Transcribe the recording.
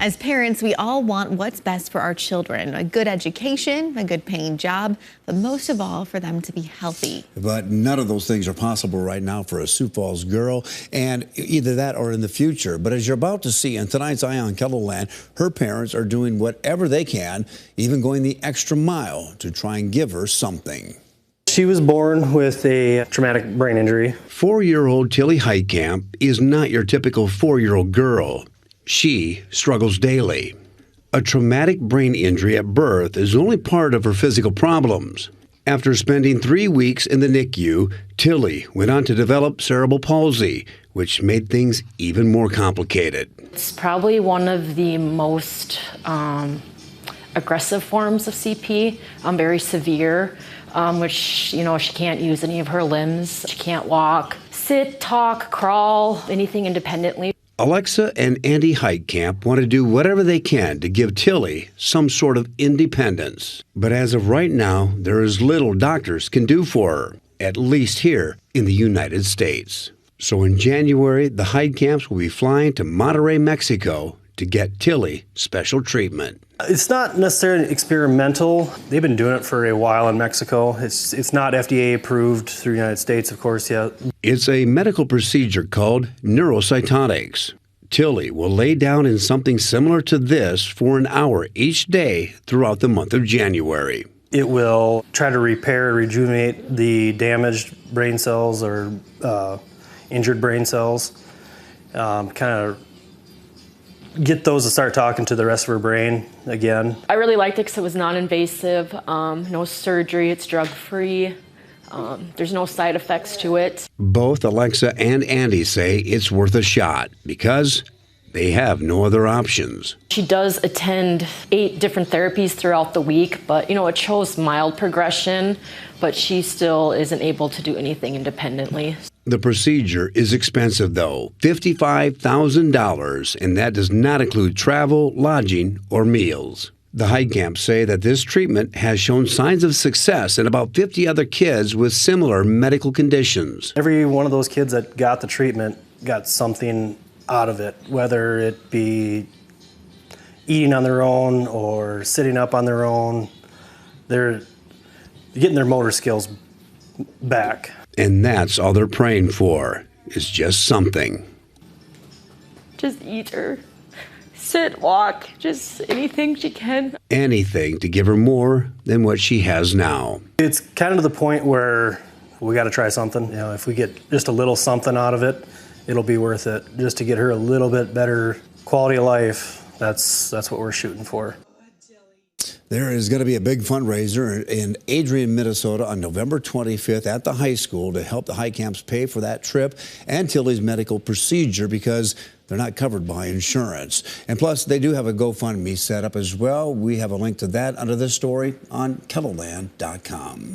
As parents, we all want what's best for our children, a good education, a good paying job, but most of all, for them to be healthy. But none of those things are possible right now for a Sioux Falls girl, and either that or in the future. But as you're about to see in tonight's Eye on Kettleland, her parents are doing whatever they can, even going the extra mile to try and give her something. She was born with a traumatic brain injury. 4-year-old Tilly Heitkamp is not your typical 4-year-old girl. She struggles daily. A traumatic brain injury at birth is only part of her physical problems. After spending 3 weeks in the NICU, Tilly went on to develop cerebral palsy, which made things even more complicated. It's probably one of the most aggressive forms of CP, very severe, which, she can't use any of her limbs. She can't walk, sit, talk, crawl, anything independently. Alexa and Andy Heitkamp want to do whatever they can to give Tilly some sort of independence. But as of right now, there is little doctors can do for her, at least here in the United States. So in January, the Heitkamps will be flying to Monterrey, Mexico to get Tilly special treatment. It's not necessarily experimental. They've been doing it for a while in Mexico. It's not FDA approved through the United States, of course, yet. It's a medical procedure called neurocytotics. Tilly will lay down in something similar to this for an hour each day throughout the month of January. It will try to repair, rejuvenate the damaged brain cells or injured brain cells, kind of get those to start talking to the rest of her brain again. I really liked it because it was non-invasive, no surgery, it's drug-free, there's no side effects to it. Both Alexa and Andy say it's worth a shot because they have no other options. She does attend 8 different therapies throughout the week, but it shows mild progression, but she still isn't able to do anything independently. The procedure is expensive, though, $55,000, and that does not include travel, lodging, or meals. The Heitkamps say that this treatment has shown signs of success in about 50 other kids with similar medical conditions. Every one of those kids that got the treatment got something out of it, whether it be eating on their own or sitting up on their own. They're getting their motor skills back. And that's all they're praying for, is just something. Just eat her, sit, walk, just anything she can. Anything to give her more than what she has now. It's kind of to the point where we got to try something. If we get just a little something out of it, it'll be worth it. Just to get her a little bit better quality of life, that's what we're shooting for. There is going to be a big fundraiser in Adrian, Minnesota on November 25th at the high school to help the Heitkamps pay for that trip and Tilly's medical procedure because they're not covered by insurance. And plus, they do have a GoFundMe set up as well. We have a link to that under this story on Kettleland.com.